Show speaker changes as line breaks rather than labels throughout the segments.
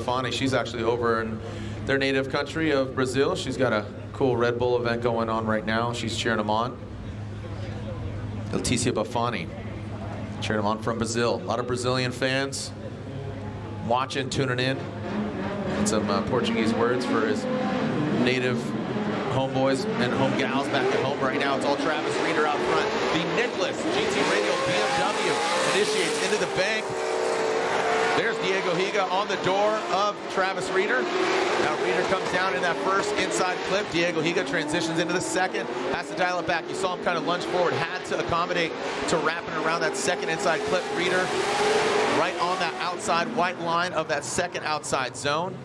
Bafani. She's actually over in their native country of Brazil. She's got a cool Red Bull event going on right now. She's cheering them on. Leticia Bafani, cheering them on from Brazil. A lot of Brazilian fans watching, tuning in. And some Portuguese words for his native homeboys and home gals back at home right now. It's all Travis Reeder out front. The Nicholas GT Radial BMW initiates into the bank. There's Diego Higa on the door of Travis Reeder. Now Reeder comes down in that first inside clip. Diego Higa transitions into the second, has to dial it back. You saw him kind of lunge forward, had to accommodate to wrapping around that second inside clip. Reeder right on that outside white line of that second outside zone.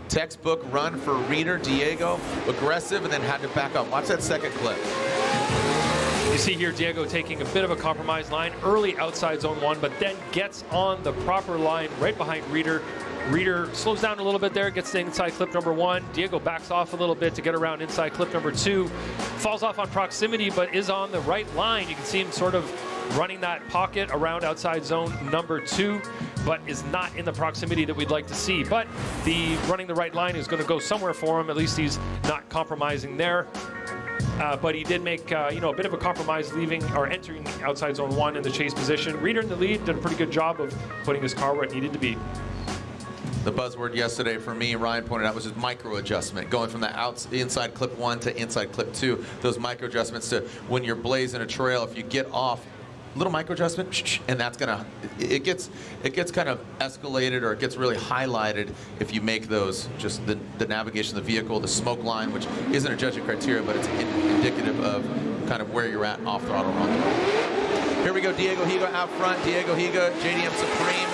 Textbook run for Reeder. Diego aggressive and then had to back up. Watch that second clip.
You see here Diego taking a bit of a compromised line early outside zone 1, but then gets on the proper line right behind Reeder. Reeder slows down a little bit there, gets to inside clip number 1. Diego backs off a little bit to get around inside clip number 2. Falls off on proximity, but is on the right line. You can see him sort of running that pocket around outside zone number 2, but is not in the proximity that we'd like to see. But the running the right line is going to go somewhere for him. At least he's not compromising there. But he did make you know, a bit of a compromise leaving or entering outside zone 1 in the chase position. Reeder in the lead did a pretty good job of putting his car where it needed to be.
The buzzword yesterday for me, Ryan pointed out, was his micro adjustment, going from the inside clip 1 to inside clip 2. Those micro adjustments to when you're blazing a trail, if you get off, little micro adjustment, and that's gonna, it gets kind of escalated, or it gets really highlighted if you make those, just the navigation of the vehicle, the smoke line, which isn't a judging criteria, but it's indicative of kind of where you're at off throttle, on throttle. Here we go, Diego Higa out front. Diego Higa, JDM Supreme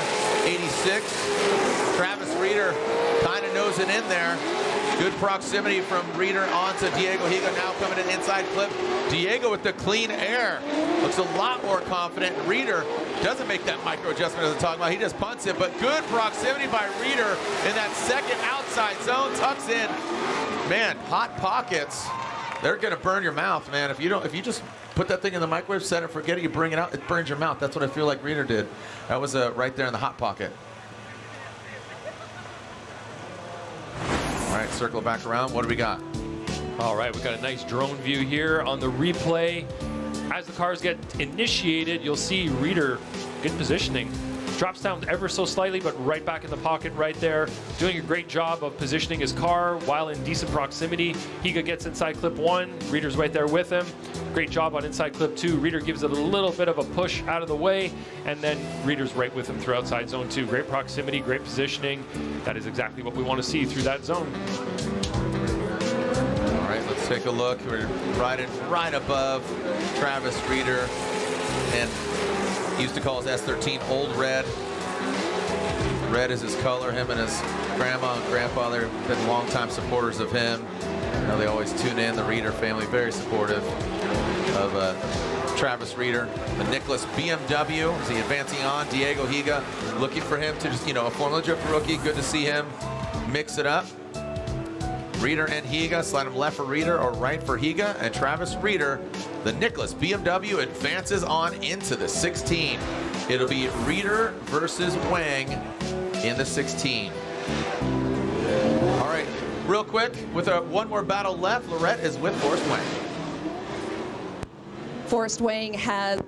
86. Travis Reeder kind of nosing in there. Good proximity from Reeder onto Diego Higa, now coming in inside clip. Diego with the clean air. Looks a lot more confident. Reeder doesn't make that micro adjustment as I'm talking about. He just punts it, but good proximity by Reeder in that second outside zone. Tucks in. Man, hot pockets. They're gonna burn your mouth, man. If you just put that thing in the microwave, set it, forget it, you bring it out, it burns your mouth. That's what I feel like Reeder did. That was right there in the hot pocket. All right, circle back around. What do we got?
All right, we've got a nice drone view here on the replay. As the cars get initiated, you'll see Reeder, good positioning. Drops down ever so slightly, but right back in the pocket right there. Doing a great job of positioning his car while in decent proximity. Higa gets inside clip 1, Reeder's right there with him. Great job on inside clip 2. Reeder gives it a little bit of a push out of the way, and then Reeder's right with him through outside zone 2. Great proximity, great positioning. That is exactly what we want to see through that zone.
All right, let's take a look. We're right above Travis Reeder, and he used to call his S13 Old Red. Red is his color. Him and his grandma and grandpa, they've been longtime supporters of him. You know, they always tune in. The Reeder family, very supportive of Travis Reeder. The Nicholas BMW, is he advancing on? Diego Higa, looking for him to just, you know, a Formula Drift rookie. Good to see him mix it up. Reeder and Higa, slide him left for Reeder or right for Higa, and Travis Reeder, the Nicholas BMW, advances on into the 16. It'll be Reeder versus Wang in the 16. All right, real quick, with one more battle left, Lorette is with Forrest Wang.
Forrest Wang has